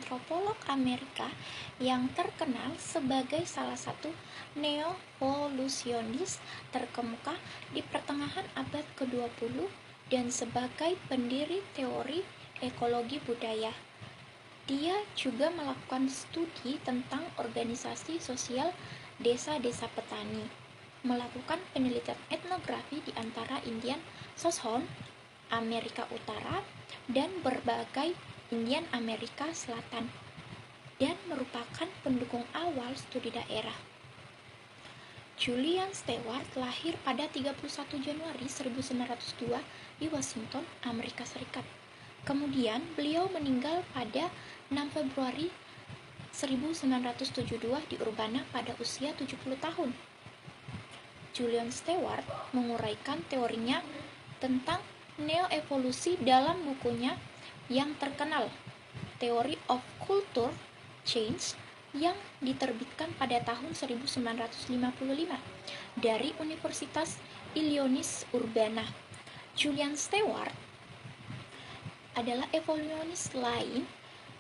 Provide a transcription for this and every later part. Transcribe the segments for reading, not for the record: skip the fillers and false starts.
antropolog Amerika yang terkenal sebagai salah satu neo-evolusionis terkemuka di pertengahan abad ke-20 dan sebagai pendiri teori ekologi budaya. Dia juga melakukan studi tentang organisasi sosial desa-desa petani, melakukan penelitian etnografi di antara Indian Shoshones Amerika Utara dan berbagai Indian Amerika Selatan, dan merupakan pendukung awal studi daerah. Julian Stewart lahir pada 31 Januari 1902 di Washington, Amerika Serikat. Kemudian beliau meninggal pada 6 Februari 1972 di Urbana pada usia 70 tahun. Julian Stewart menguraikan teorinya tentang neo-evolusi dalam bukunya yang terkenal, Theory of Culture Change, yang diterbitkan pada tahun 1955 dari Universitas Illinois Urbana. Julian Stewart adalah evolusionis lain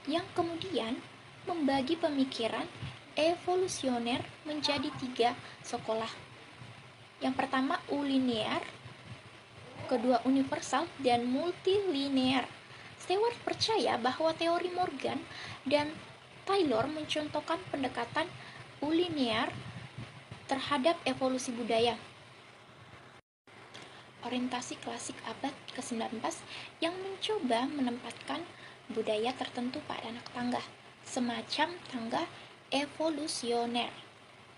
yang kemudian membagi pemikiran evolusioner menjadi 3 sekolah. Yang pertama ulinear, kedua universal, dan multilinear. Stewart percaya bahwa teori Morgan dan Taylor mencontohkan pendekatan ulinear terhadap evolusi budaya. Orientasi klasik abad ke-19 yang mencoba menempatkan budaya tertentu pada anak tangga, semacam tangga evolusioner.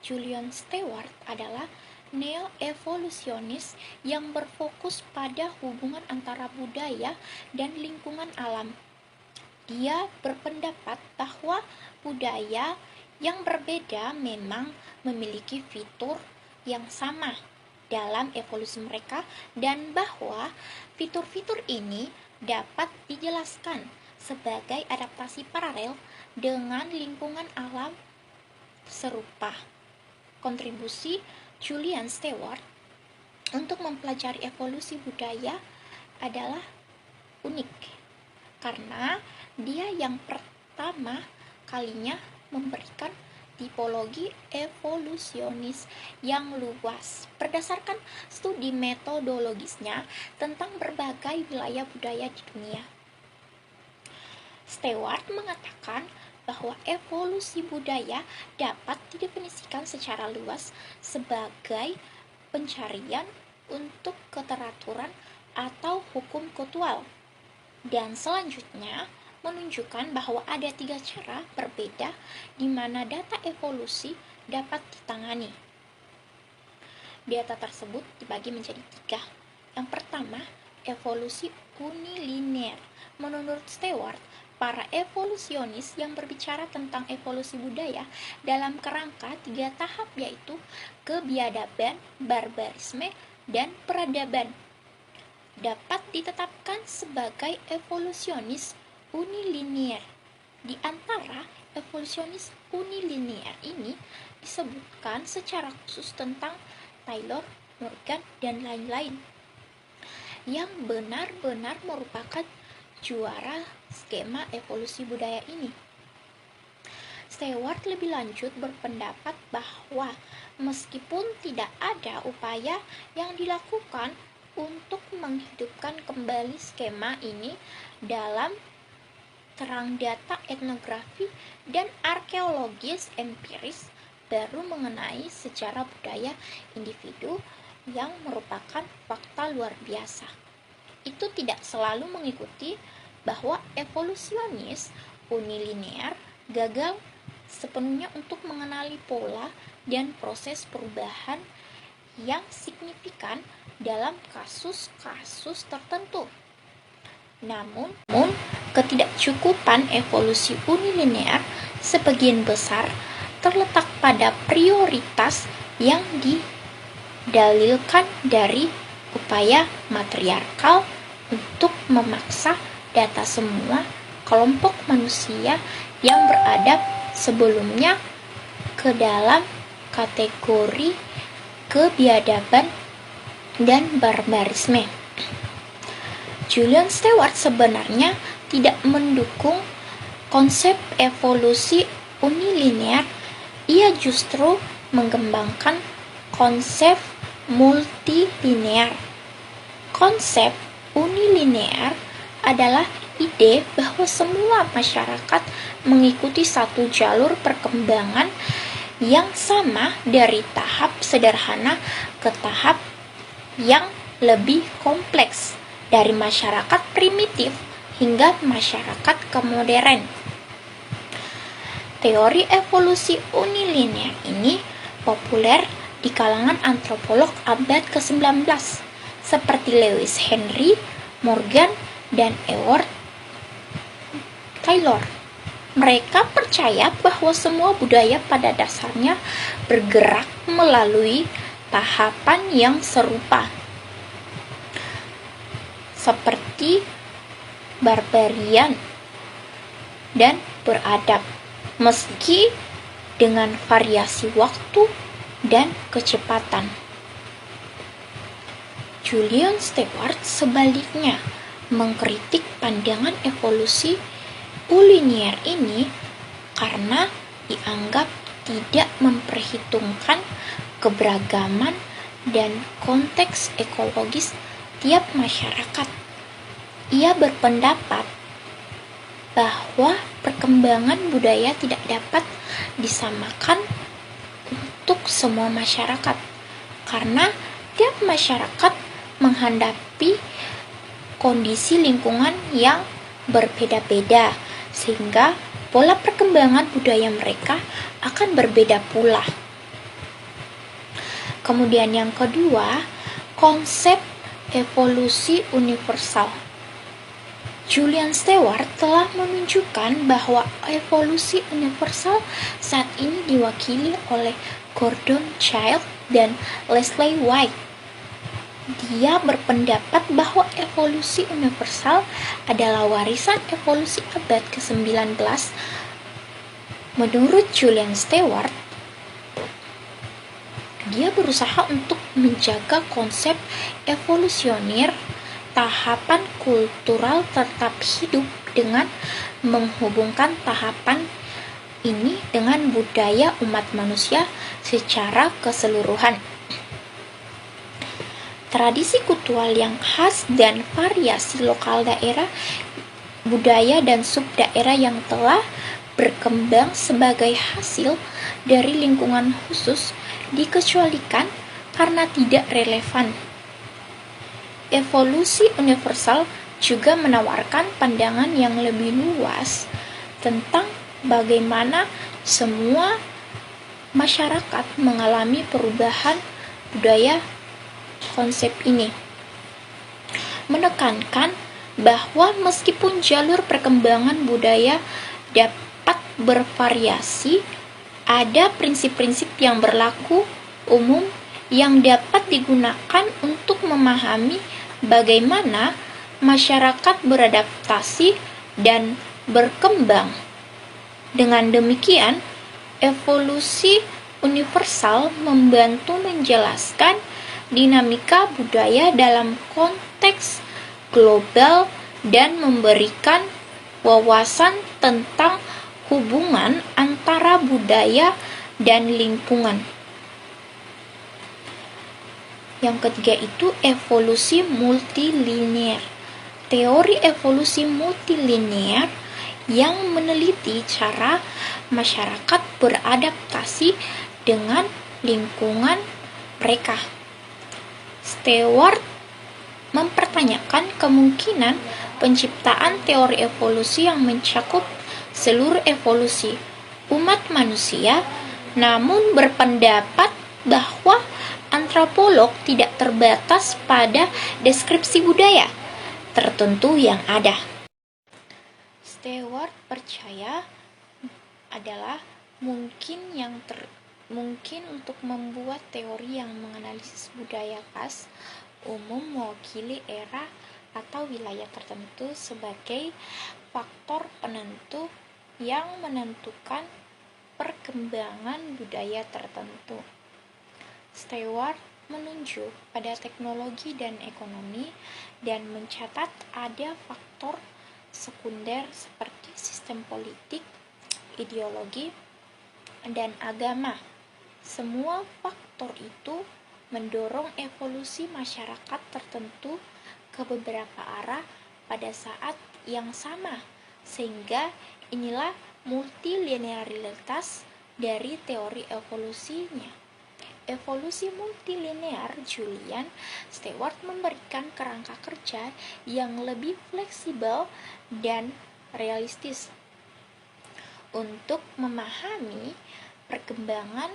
Julian Stewart adalah neo-evolusionis yang berfokus pada hubungan antara budaya dan lingkungan alam. Dia berpendapat bahwa budaya yang berbeda memang memiliki fitur yang sama dalam evolusi mereka, dan bahwa fitur-fitur ini dapat dijelaskan sebagai adaptasi paralel dengan lingkungan alam serupa. Kontribusi Julian Stewart untuk mempelajari evolusi budaya adalah unik karena dia yang pertama kalinya memberikan tipologi evolusionis yang luas berdasarkan studi metodologisnya tentang berbagai wilayah budaya di dunia. Stewart mengatakan bahwa evolusi budaya dapat didefinisikan secara luas sebagai pencarian untuk keteraturan atau hukum kontextual, dan selanjutnya menunjukkan bahwa ada 3 cara berbeda di mana data evolusi dapat ditangani. Data tersebut dibagi menjadi 3. Yang pertama, evolusi unilinear. Menurut Stewart, para evolusionis yang berbicara tentang evolusi budaya dalam kerangka 3 tahap, yaitu kebiadaban, barbarisme, dan peradaban, dapat ditetapkan sebagai evolusionis unilinear. Di antara evolusionis unilinear ini disebutkan secara khusus tentang Taylor, Morgan, dan lain-lain, yang benar-benar merupakan juara skema evolusi budaya ini. Stewart lebih lanjut berpendapat bahwa meskipun tidak ada upaya yang dilakukan untuk menghidupkan kembali skema ini dalam terang data etnografi dan arkeologis empiris baru mengenai sejarah budaya individu yang merupakan fakta luar biasa, itu tidak selalu mengikuti bahwa evolusionis unilinear gagal sepenuhnya untuk mengenali pola dan proses perubahan yang signifikan dalam kasus-kasus tertentu. Namun, ketidakcukupan evolusi unilinear sebagian besar terletak pada prioritas yang didalilkan dari upaya matriarkal untuk memaksa data semua kelompok manusia yang beradab sebelumnya ke dalam kategori kebiadaban dan barbarisme. Julian Stewart sebenarnya tidak mendukung konsep evolusi unilinear, ia justru mengembangkan konsep multilinear. Konsep unilinear adalah ide bahwa semua masyarakat mengikuti satu jalur perkembangan yang sama dari tahap sederhana ke tahap yang lebih kompleks, dari masyarakat primitif hingga masyarakat modern. Teori evolusi unilinear ini populer di kalangan antropolog abad ke-19 seperti Lewis Henry Morgan dan Edward Taylor. Mereka percaya bahwa semua budaya pada dasarnya bergerak melalui tahapan yang serupa, seperti barbarian dan beradab, meski dengan variasi waktu dan kecepatan. Julian Stewart sebaliknya mengkritik pandangan evolusi unilinear ini karena dianggap tidak memperhitungkan keberagaman dan konteks ekologis tiap masyarakat. Ia berpendapat bahwa perkembangan budaya tidak dapat disamakan untuk semua masyarakat karena tiap masyarakat menghadapi kondisi lingkungan yang berbeda-beda, sehingga pola perkembangan budaya mereka akan berbeda pula. Kemudian yang kedua, konsep evolusi universal. Julian Stewart telah menunjukkan bahwa evolusi universal saat ini diwakili oleh Gordon Childe dan Leslie White. Dia berpendapat bahwa evolusi universal adalah warisan evolusi abad ke-19. Menurut Julian Stewart, dia berusaha untuk menjaga konsep evolusioner tahapan kultural tetap hidup dengan menghubungkan tahapan ini dengan budaya umat manusia secara keseluruhan. Tradisi kultural yang khas dan variasi lokal daerah, budaya dan subdaerah yang telah berkembang sebagai hasil dari lingkungan khusus dikecualikan karena tidak relevan. Evolusi universal juga menawarkan pandangan yang lebih luas tentang bagaimana semua masyarakat mengalami perubahan budaya. Konsep ini menekankan bahwa meskipun jalur perkembangan budaya dapat bervariasi, ada prinsip-prinsip yang berlaku umum yang dapat digunakan untuk memahami bagaimana masyarakat beradaptasi dan berkembang. Dengan demikian, evolusi universal membantu menjelaskan dinamika budaya dalam konteks global dan memberikan wawasan tentang hubungan antara budaya dan lingkungan. Yang ketiga itu evolusi multilinear. Teori evolusi multilinear yang meneliti cara masyarakat beradaptasi dengan lingkungan mereka. Stewart mempertanyakan kemungkinan penciptaan teori evolusi yang mencakup seluruh evolusi umat manusia, namun berpendapat bahwa antropolog tidak terbatas pada deskripsi budaya tertentu yang ada. Stewart percaya adalah mungkin untuk membuat teori yang menganalisis budaya khas umum mewakili era atau wilayah tertentu sebagai faktor penentu yang menentukan perkembangan budaya tertentu. Stewart menunjuk pada teknologi dan ekonomi dan mencatat ada faktor sekunder seperti sistem politik, ideologi, dan agama. Semua faktor itu mendorong evolusi masyarakat tertentu ke beberapa arah pada saat yang sama, sehingga inilah multilinearitas dari teori evolusinya. Evolusi multilinear Julian Stewart memberikan kerangka kerja yang lebih fleksibel dan realistis untuk memahami perkembangan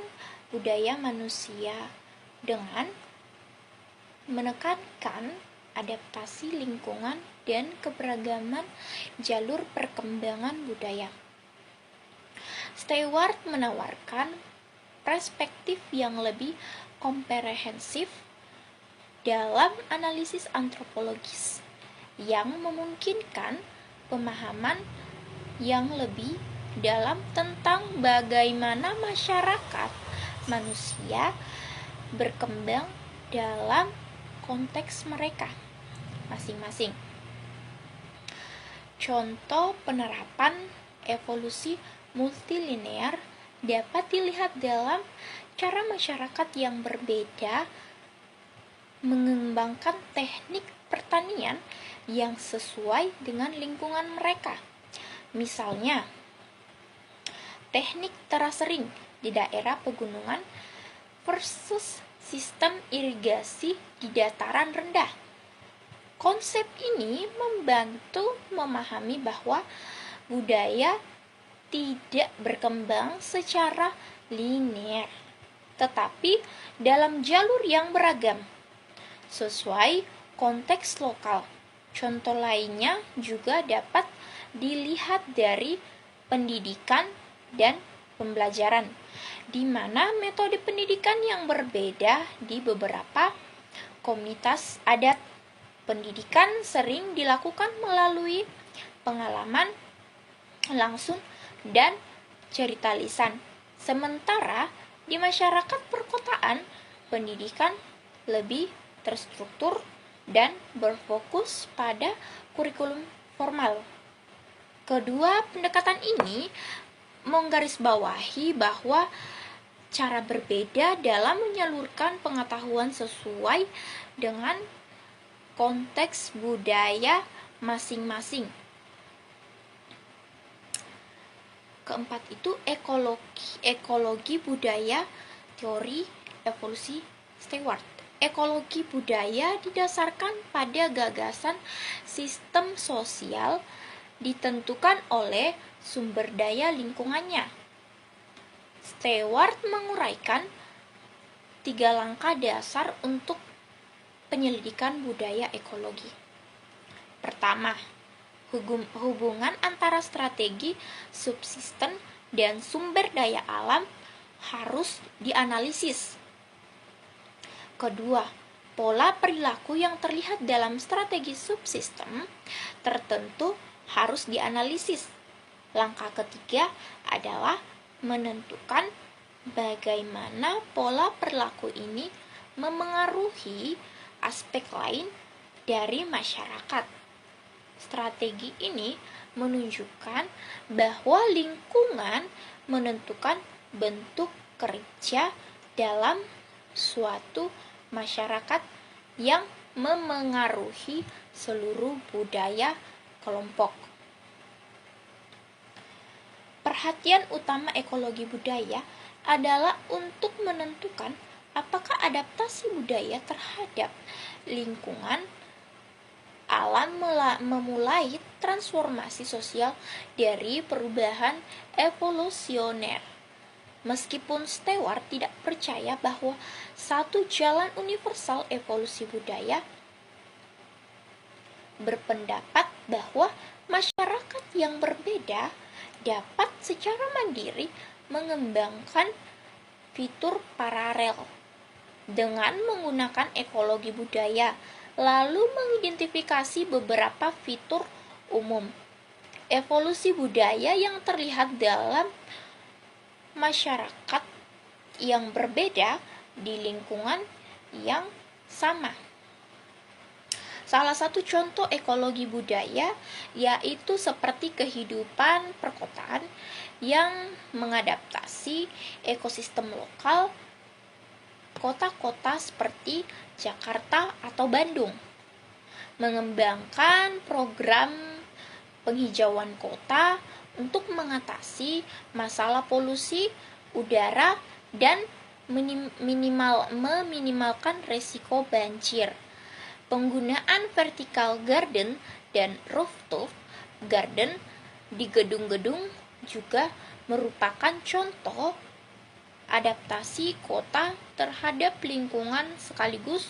budaya manusia dengan menekankan adaptasi lingkungan dan keberagaman jalur perkembangan budaya. Stewart menawarkan perspektif yang lebih komprehensif dalam analisis antropologis yang memungkinkan pemahaman yang lebih dalam tentang bagaimana masyarakat manusia berkembang dalam konteks mereka masing-masing. Contoh penerapan evolusi multilinear dapat dilihat dalam cara masyarakat yang berbeda mengembangkan teknik pertanian yang sesuai dengan lingkungan mereka. Misalnya, teknik terasering di daerah pegunungan versus sistem irigasi di dataran rendah. Konsep ini membantu memahami bahwa budaya tidak berkembang secara linear, tetapi dalam jalur yang beragam, sesuai konteks lokal. Contoh lainnya juga dapat dilihat dari pendidikan dan pembelajaran, di mana metode pendidikan yang berbeda di beberapa komunitas adat. Pendidikan sering dilakukan melalui pengalaman langsung dan cerita lisan. Sementara di masyarakat perkotaan, pendidikan lebih terstruktur dan berfokus pada kurikulum formal. Kedua pendekatan ini menggarisbawahi bahwa cara berbeda dalam menyalurkan pengetahuan sesuai dengan konteks budaya masing-masing. Keempat itu ekologi budaya, teori evolusi Stewart. Ekologi budaya didasarkan pada gagasan sistem sosial ditentukan oleh sumber daya lingkungannya. Stewart menguraikan 3 langkah dasar untuk penyelidikan budaya ekologi. Pertama, hubungan antara strategi, subsisten, dan sumber daya alam harus dianalisis. Kedua, pola perilaku yang terlihat dalam strategi subsisten tertentu harus dianalisis. Langkah ketiga adalah menentukan bagaimana pola perilaku ini memengaruhi aspek lain dari masyarakat. Strategi ini menunjukkan bahwa lingkungan menentukan bentuk kerja dalam suatu masyarakat yang memengaruhi seluruh budaya kelompok. Perhatian utama ekologi budaya adalah untuk menentukan apakah adaptasi budaya terhadap lingkungan alam memulai transformasi sosial dari perubahan evolusioner. Meskipun Stewart tidak percaya bahwa satu jalan universal evolusi budaya, berpendapat bahwa masyarakat yang berbeda dapat secara mandiri mengembangkan fitur paralel dengan menggunakan ekologi budaya, lalu mengidentifikasi beberapa fitur umum evolusi budaya yang terlihat dalam masyarakat yang berbeda di lingkungan yang sama. Salah satu contoh ekologi budaya yaitu seperti kehidupan perkotaan yang mengadaptasi ekosistem lokal kota-kota seperti Jakarta atau Bandung, mengembangkan program penghijauan kota untuk mengatasi masalah polusi udara dan meminimalkan resiko banjir. Penggunaan vertical garden dan rooftop garden di gedung-gedung juga merupakan contoh adaptasi kota terhadap lingkungan sekaligus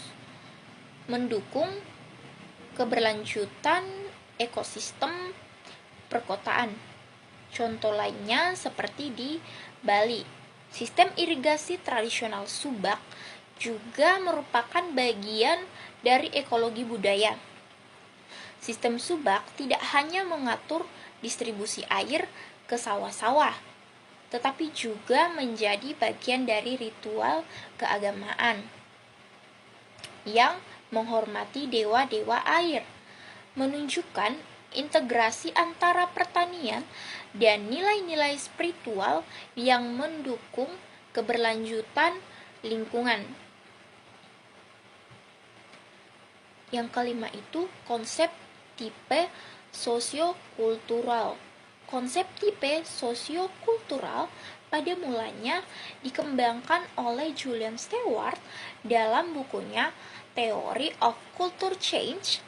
mendukung keberlanjutan ekosistem perkotaan. Contoh lainnya seperti di Bali, sistem irigasi tradisional subak juga merupakan bagian dari ekologi budaya. Sistem subak tidak hanya mengatur distribusi air ke sawah-sawah, tetapi juga menjadi bagian dari ritual keagamaan yang menghormati dewa-dewa air, menunjukkan integrasi antara pertanian dan nilai-nilai spiritual yang mendukung keberlanjutan lingkungan. Yang kelima itu konsep tipe sosiokultural. Konsep tipe sosiokultural pada mulanya dikembangkan oleh Julian Stewart dalam bukunya Theory of Culture Change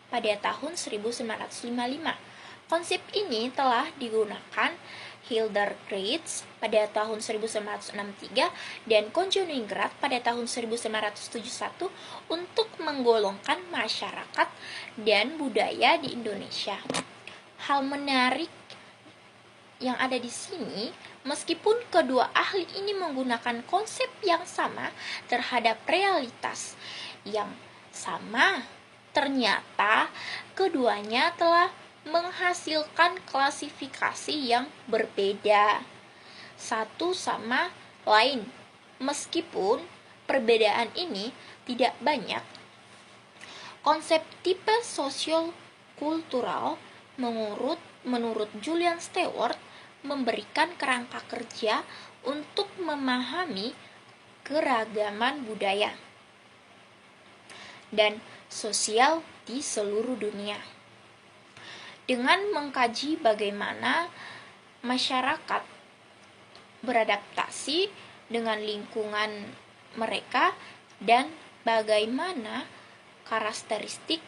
pada tahun 1955. Konsep ini telah digunakan Hilder Kreitz pada tahun 1963 dan Konjoningrat pada tahun 1971 untuk menggolongkan masyarakat dan budaya di Indonesia. Hal menarik yang ada di sini, meskipun kedua ahli ini menggunakan konsep yang sama terhadap realitas yang sama, ternyata keduanya telah menghasilkan klasifikasi yang berbeda satu sama lain. Meskipun perbedaan ini tidak banyak, konsep tipe sosiokultural menurut Julian Stewart memberikan kerangka kerja untuk memahami keragaman budaya dan sosial di seluruh dunia. Dengan mengkaji bagaimana masyarakat beradaptasi dengan lingkungan mereka dan bagaimana karakteristik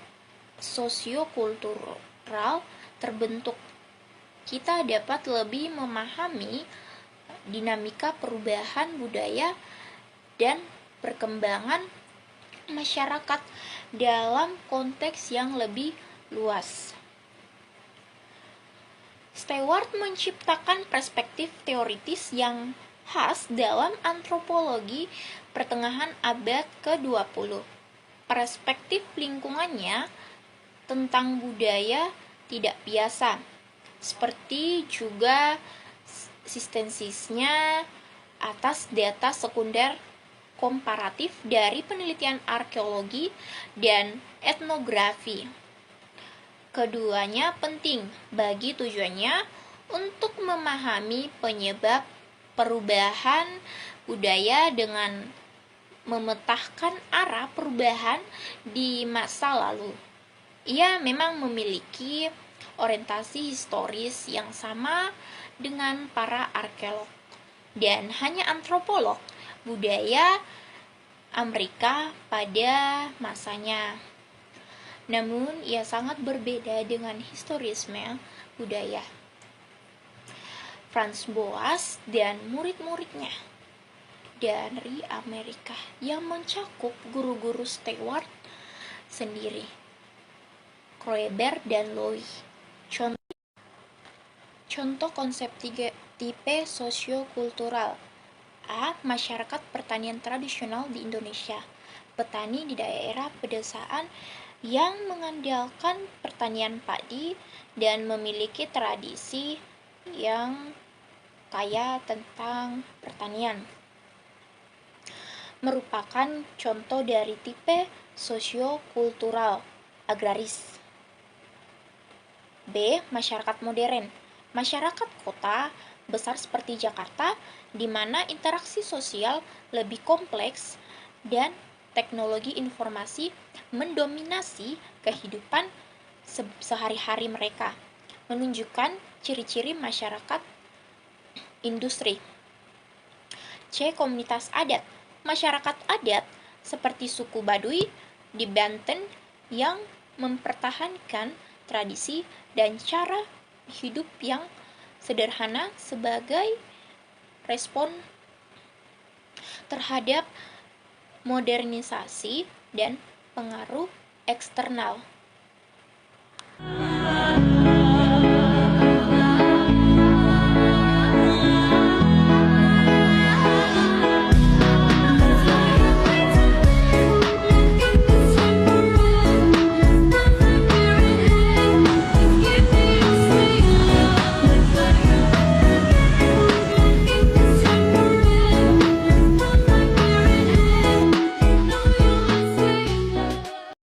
sosiokultural terbentuk, kita dapat lebih memahami dinamika perubahan budaya dan perkembangan masyarakat dalam konteks yang lebih luas. Stewart menciptakan perspektif teoritis yang khas dalam antropologi pertengahan abad ke-20. Perspektif lingkungannya tentang budaya tidak biasa, seperti juga sistemsisnya atas data sekunder komparatif dari penelitian arkeologi dan etnografi. Keduanya penting bagi tujuannya untuk memahami penyebab perubahan budaya dengan memetakan arah perubahan di masa lalu. Ia memang memiliki orientasi historis yang sama dengan para arkeolog dan hanya antropolog budaya Amerika pada masanya. Namun ia sangat berbeda dengan historisme budaya Franz Boas dan murid-muridnya dari Amerika yang mencakup guru-guru Stewart sendiri, Kroeber dan Loy. Contoh konsep tipe sosiokultural. A. Masyarakat pertanian tradisional di Indonesia. Petani di daerah pedesaan yang mengandalkan pertanian padi dan memiliki tradisi yang kaya tentang pertanian. Merupakan contoh dari tipe sosiokultural. agraris. B. Masyarakat modern. Masyarakat kota besar seperti Jakarta, di mana interaksi sosial lebih kompleks dan teknologi informasi mendominasi kehidupan sehari-hari mereka, menunjukkan ciri-ciri masyarakat industri. C. Komunitas adat. Masyarakat adat seperti suku Baduy di Banten yang mempertahankan tradisi dan cara hidup yang sederhana sebagai respon terhadap modernisasi dan pengaruh eksternal.